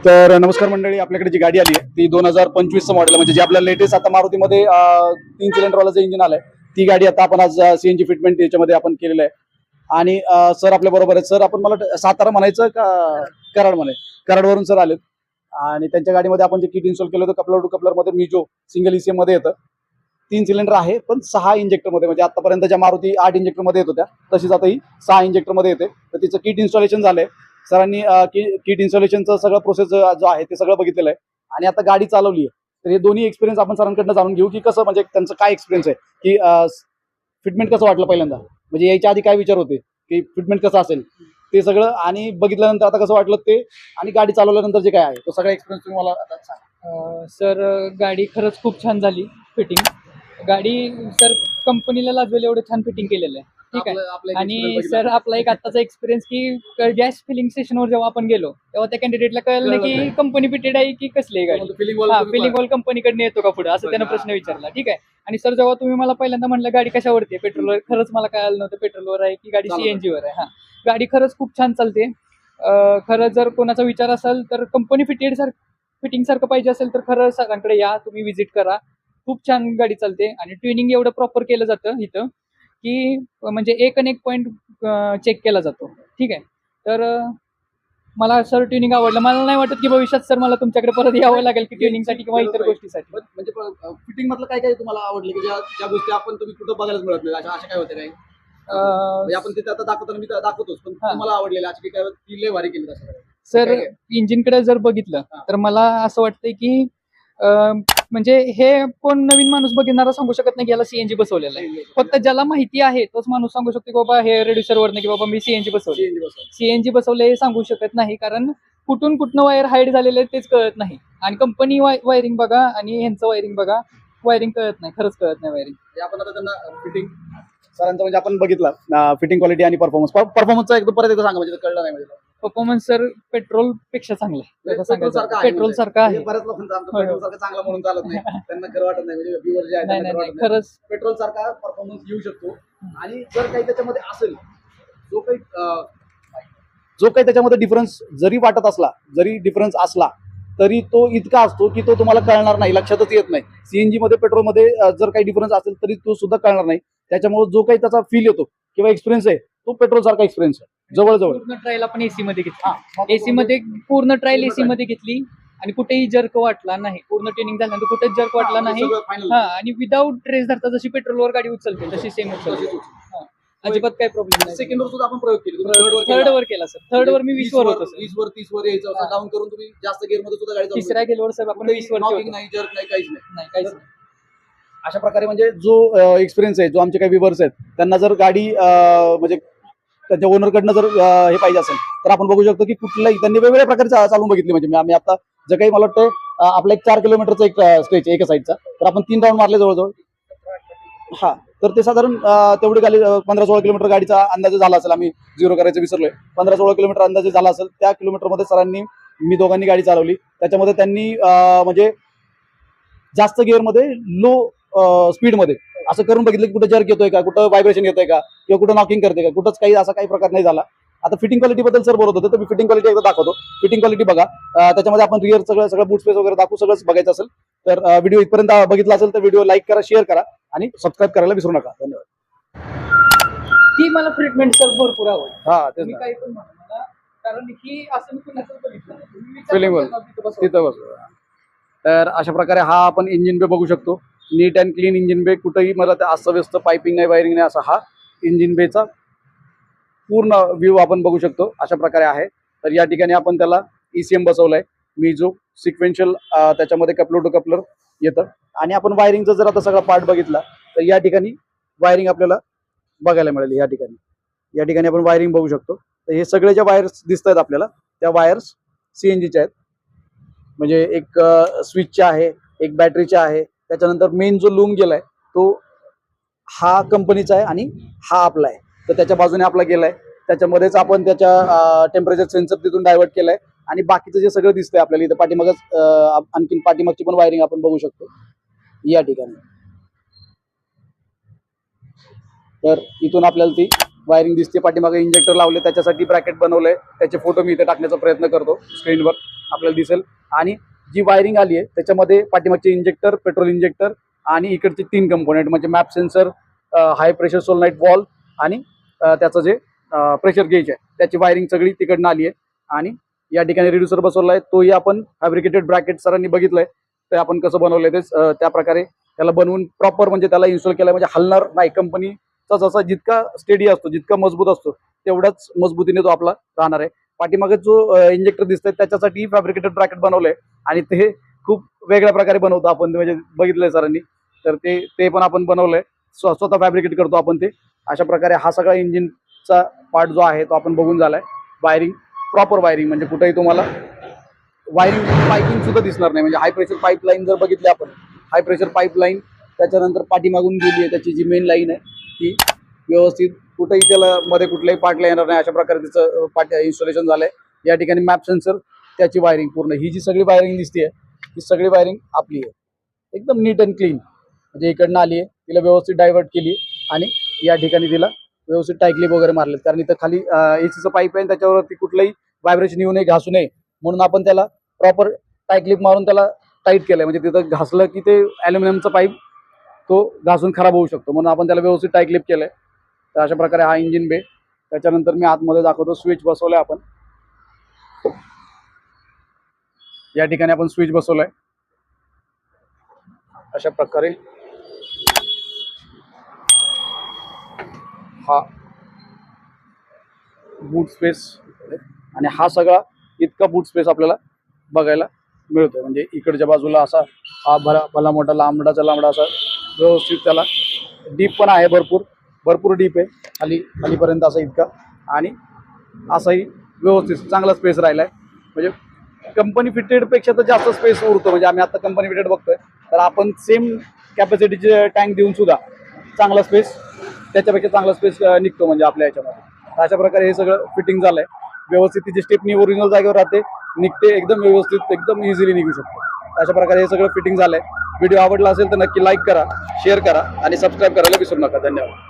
तर नमस्कार मंडळी, आपल्याकडे जी गाडी आली आहे ती 2025चं मॉडेल, म्हणजे जे आपल्या लेटेस्ट आता मारुतीमध्ये 3 सिलेंडरवालं जे इंजिन आलंय ती गाडी आता आपण आज सीएनजी फिटमेंट याच्यामध्ये आपण केलेलं आहे. आणि सर आपल्या बरोबर आहेत. सर आपण मला सातारा म्हणायचं का कराड कराडवरून सर आलेत आणि त्यांच्या गाडीमध्ये आपण जे किट इन्स्टॉल केलं होतं कपलर टू कपलर मध्ये मिजो सिंगल ईसीएम मध्ये येतं. 3 सिलेंडर आहे पण 6 इंजेक्टर मध्ये, म्हणजे आतापर्यंत ज्या मारुती 8 इंजेक्टर मध्ये येत होत्या तशीच आता ही 6 इंजेक्टर मध्ये येते. तर तिचं किट इन्स्टॉलेशन झालंय. सरांनी किट इन्स्टॉलेशनचं सगळं प्रोसेस जो आहे ते सगळं बघितलेलं आहे आणि आता गाडी चालवली आहे. तर हे दोन्ही एक्सपिरियन्स आपण सरांकडनं जाणून घेऊ की कसं, म्हणजे त्यांचं काय एक्सपिरियन्स आहे की फिटमेंट कसं वाटलं पहिल्यांदा, म्हणजे यायच्या आधी काय विचार होते की फिटमेंट कसं असेल ते सगळं, आणि बघितल्यानंतर आता कसं वाटलं ते, आणि गाडी चालवल्यानंतर जे काय आहे तो सगळा एक्सपिरियन्स तुम्ही मला आता सांगा. सर गाडी खरंच खूप छान झाली फिटिंग. गाडी सर कंपनीला लागलेलं एवढं छान फिटिंग केलेलं आहे, ठीक आहे. आणि सर आपला एक आत्ताचा एक्सपिरियन्स की गॅस फिलिंग स्टेशनवर जेव्हा आपण गेलो तेव्हा त्या कॅन्डिडेटला कळलं की कंपनी फिटेड आहे की कसली आहे गाडी, फिलिंग वॉल कंपनीकडे येतो का पुढे, असं त्यानं प्रश्न विचारला, ठीक आहे. आणि सर जेव्हा तुम्ही मला पहिल्यांदा म्हणलं गाडी कशावरती आहे, पेट्रोलवर, खरंच मला कळलं नव्हतं पेट्रोलवर आहे की गाडी सीएनजी वर आहे. हा, गाडी खरंच खूप छान चालते. खरं जर कोणाचा विचार असेल तर कंपनी फिटिंग सारखं पाहिजे असेल तर खरं सरांकडे या, तुम्ही विजिट करा. खूप छान गाडी चालते आणि ट्युनिंग एवढं प्रॉपर केलं जातं इथं की म्हणजे एक पॉईंट चेक केला जातो, ठीक आहे. तर मला सर ट्युनिंग आवडलं. मला नाही वाटत की भविष्यात सर मला तुमच्याकडे परत यावं लागेल की ट्युनिंगसाठी किंवा इतर गोष्टीसाठी. म्हणजे फिटिंग मधलं काय काय तुम्हाला आवडलं की ज्या गोष्टी आपण तुम्ही कुठं बघायलाच मिळत नाही, अशा काय होते काय, म्हणजे आपण तिथे आता दाखवताना मी दाखवतोच, पण तुम्हाला आवडलेलं अशी काय ती लय भारी केली तसं सर इंजिनकडे जर बघितलं तर मला असं वाटतंय की म्हणजे हे कोण नवीन माणूस बघणारा सांगू शकत नाही की याला सीएनजी बसवलेलं आहे. फक्त ज्याला माहिती आहे तोच माणूस सांगू शकतो की बाबा हे रेड्युसर वरनं की बाबा मी सीएनजी बसवले हे सांगू शकत नाही, कारण कुठनं वायर हाईड झालेले तेच कळत नाही. आणि कंपनी वायरिंग बघा आणि ह्यांचं वायरिंग बघा, वायरिंग कळत नाही, खरंच कळत नाही वायरिंग. आपण आता त्यांना फिटिंग सरांचं म्हणजे आपण बघितलं फिटिंग क्वालिटी आणि परफॉर्मन्सचा एकदम परत एकदा सांगा, म्हणजे कळलं नाही म्हणजे. परफॉर्मन्स सर पेट्रोल पेक्षा चांगला आहे, पेट्रोल सारखा आहे. बऱ्याच लोकांचं पेट्रोल सारखं चांगला म्हणून चालत नाही, त्यांना खरं वाटत नाही, म्हणजे व्ह्यूअर जे आहे खरंच पेट्रोल सारखा परफॉर्मन्स येऊ शकतो. आणि जर काही त्याच्यामध्ये असेल जो काही त्याच्यामध्ये डिफरन्स जरी वाटत असला, जरी डिफरन्स असला तरी तो इतका असतो की तो तुम्हाला कळणार नाही, लक्षातच येत नाही. सीएनजी मध्ये पेट्रोलमध्ये जर काही डिफरन्स असेल तरी तो सुद्धा कळणार नाही. त्याच्यामुळे जो काही त्याचा फील येतो किंवा एक्सपिरियन्स आहे तो पेट्रोल सारखा एक्सपिरियन्स आहे जवळजवळ. पूर्ण ट्रायल आपण एसी मध्ये घेतली, एसी मध्ये पूर्ण ट्रायल एसी मध्ये घेतली आणि कुठेही जर्क वाटला नाही. पूर्ण ट्रेनिंग झाल्यानंतर कुठेच जर्क वाटला नाही. हा, आणि विदाऊट ट्रेस धरता जशी पेट्रोलवर गाडी उचलते तशी सेम उचलते, अजिबात काही प्रॉब्लेम नाही. सेकंड वर सुद्धा आपण प्रयोग केला, थर्ड वर केला सर. थर्ड वर मी 20 वर होतो, 20 वर 30 वर यायचं, असं डाऊन करून तुम्ही जास्त गिअर मध्ये सुद्धा गाडी तिसऱ्या गेलवर सर आपण 20 वर नाही, जर्क नाही, काहीच नाही. अशा प्रकारे म्हणजे जो एक्सपिरियन्स आहे, जो आमचे काही व्ह्यूअर्स आहेत त्यांना जर गाडी म्हणजे त्यांच्या ओनरकडनं जर हे पाहिजे असेल तर आपण बघू शकतो की कुठल्याही त्यांनी वेगवेगळ्या प्रकारचे चालून बघितले. म्हणजे आम्ही आता जे काही मला वाटतं आपला एक 4 किलोमीटरचा एक स्ट्रेच आहे एका साईडचा, तर आपण 3 राऊंड मारले जवळजवळ. हा, तर ते साधारण तेवढी गाडी 15-16 किलोमीटर गाडीचा अंदाज झाला असेल. आम्ही झिरो करायचं विसरलोय. 15-16 किलोमीटर अंदाजे झाला असेल. त्या किलोमीटरमध्ये सरांनी मी दोघांनी गाडी चालवली. त्याच्यामध्ये त्यांनी म्हणजे जास्त गिअरमध्ये लो स्पीडमध्ये असं करून बघितलं की कुठं जर्क येतोय का, कुठं व्हायब्रेशन येतोय का, किंवा कुठं नॉकिंग करते का, कुठंच काही असा काही प्रकार नाही झाला. आता फिटिंग क्वालिटी बद्दल सर बोलत होते, तर मी फिटिंग क्वालिटी एकदा दाखवतो. फिटिंग क्वालिटी बघा, त्याच्यामध्ये आपण रिअर सगळं बूट स्पेस वगैरे दाखवू. सगळंच बघायचं असेल तर व्हिडिओ इथपर्यंत बघितला असेल तर व्हिडिओ लाईक करा, शेअर करा आणि सबस्क्राईब करायला विसरू नका. धन्यवाद. ती मला ट्रीटमेंट सर भरपूर आवडली. हा, तेच मी काही पण म्हणा मला, कारण की असं मी कुणाचं बघितलं फिलिंग तिथं बसलो. तर अशा प्रकारे हा आपण इंजिन बे बघू शकतो. नीट अँड क्लीन इंजिन बे, कुठेही मला ते अस्ताव्यस्त पायपिंग नाही, वायरिंग नाही, असा हा इंजिन बेचा पूर्ण व्ह्यू आपण बघू शकतो. अशा प्रकारे आहे. तर या ठिकाणी आपण त्याला ईसीएम बसवलाय मिजो सिक्वेन्शियल, त्याच्यामध्ये कपलर टू कपलर येतं. आणि आपण वायरिंगचा जर आता सगळा पार्ट बघितला तर या ठिकाणी वायरिंग आपल्याला बघायला मिळेल. या ठिकाणी आपण वायरिंग बघू शकतो. तर हे सगळे ज्या वायर्स दिसत आहेत आपल्याला त्या वायर्स सीएनजीच्या आहेत. म्हणजे एक स्विचच्या आहे, एक बॅटरीच्या आहे. त्याच्यानंतर मेन जो लूम गेलाय तो हा कंपनीचा आहे आणि हा आपला आहे. तर त्याच्या बाजूने आपला गेलाय, त्याच्यामध्येच आपण त्याच्या टेम्परेचर सेन्सर तिथून डायव्हर्ट केलाय. आणि बाकीचं जे सगळं दिसतंय आपल्याला इथं पाठीमागच आणखीन पाठीमागची पण वायरिंग आपण बघू शकतो या ठिकाणी. तर इथून आपल्याला ती वायरिंग दिसते. पाठीमागे इंजेक्टर लावले, त्याच्यासाठी ब्रॅकेट बनवलंय, त्याचे फोटो मी इथे टाकण्याचा प्रयत्न करतो स्क्रीनवर. आपल्याला दिसेल. आणि जी वायरिंग आली आहे त्याच्यामध्ये पाठीमागचे इंजेक्टर, पेट्रोल इंजेक्टर आणि इकडचे 3 कंपोनेंट म्हणजे MAP sensor, high pressure solenoid valve आणि त्याचं जे प्रेशर गेज आहे त्याची वायरिंग सगळी तिकडनं आली आहे. आणि या ठिकाणी रिड्युसर बसवला आहे, तोही आपण फॅब्रिकेटेड ब्रॅकेट सरांनी बघितलंय ते आपण कसं बनवलंय ते त्या प्रकारे त्याला बनवून प्रॉपर म्हणजे त्याला इन्स्टॉल केलं म्हणजे हलणार नाही. कंपनीचा जसा जितका स्टेडी असतो, जितका मजबूत असतो तेवढ्याच मजबूतीने तो आपला राहणार आहे. पाठीमागे जो इंजेक्टर दिसतंय त्याच्यासाठी फॅब्रिकेटेड ब्रॅकेट बनवलंय आणि ते खूप वेगळ्या प्रकारे बनवतो आपण, म्हणजे बघितलंय सरांनी, तर ते पण आपण बनवलंय, स्वतः फॅब्रिकेट करतो आपण ते. अशा प्रकारे हा सगळा इंजिनचा पार्ट जो आहे तो आपण बघून झालाय. वायरिंग, प्रॉपर वायरिंग, म्हणजे कुठेही तुम्हाला वायरिंग पाईपिंग सुद्धा दिसणार नाही. म्हणजे हाय प्रेशर पाईपलाईन जर बघितली आपण, हाय प्रेशर पाईपलाईन त्याच्यानंतर पाठीमागून गेली आहे, त्याची जी मेन लाईन आहे ती व्यवस्थित कुठेही त्याला मध्ये कुठल्याही पार्टला येणार नाही अशा प्रकारे तिचं पार्ट इन्स्टॉलेशन झालंय. या ठिकाणी मॅप सेन्सर, त्याची वायरिंग पूर्ण, ही जी सगळी वायरिंग दिसते ही सगळी वायरिंग आपली आहे, एकदम नीट अँड क्लीन. म्हणजे इकडनं आली आहे, तिला व्यवस्थित डायव्हर्ट केली आणि या ठिकाणी तिला व्यवस्थित टायक्लिप वगैरे मारले, कारण इथं खाली एसीचं पाईप आहे त्याच्यावरती कुठलंही व्हायब्रेशन येऊ नये, घासू नये म्हणून आपण त्याला प्रॉपर टायक्लिप मारून त्याला टाईट केलंय. म्हणजे तिथं घासलं की ते ॲल्युमिनियमचा पाईप तो घासून खराब होऊ शकतो, म्हणून आपण त्याला व्यवस्थित टायक्लिप केलंय. तर अशा प्रकारे हा इंजिन बे. त्याच्यानंतर मी आतमध्ये दाखवतो, स्विच बसवलाय आपण. या ठिकाणी आपण स्विच बसवलाय अशा प्रकारे. हा बूट स्पेस आणि हा सगळा इतका बूट स्पेस आपल्याला बघायला मिळतोय. म्हणजे इकडच्या बाजूला असा हा भला मोठा लांबडाचा लांबडा असा व्यवस्थित, त्याला डीप पण आहे, भरपूर डीप आहे, खालीपर्यंत असा इतका. आणि असाही व्यवस्थित चांगला स्पेस राहिला आहे. म्हणजे कंपनी फिटेडपेक्षा तर जास्त स्पेस उरतो. म्हणजे आम्ही आता कंपनी फिटेड बघतोय, तर आपण सेम कॅपॅसिटीचे टँक देऊन सुद्धा चांगला स्पेस, त्याच्यापेक्षा चांगला स्पेस निघतो म्हणजे आपल्या याच्यामध्ये. तर अशा प्रकारे हे सगळं फिटिंग झालंय व्यवस्थित. तिची स्टेपनी ओरिजिनल जागेवर राहते, निघते एकदम व्यवस्थित, एकदम इझिली निघू शकतो. अशा प्रकारे हे सगळं फिटिंग झालंय. व्हिडिओ आवडला असेल तर नक्की लाईक करा, शेअर करा आणि सबस्क्राईब करायला विसरू नका. धन्यवाद.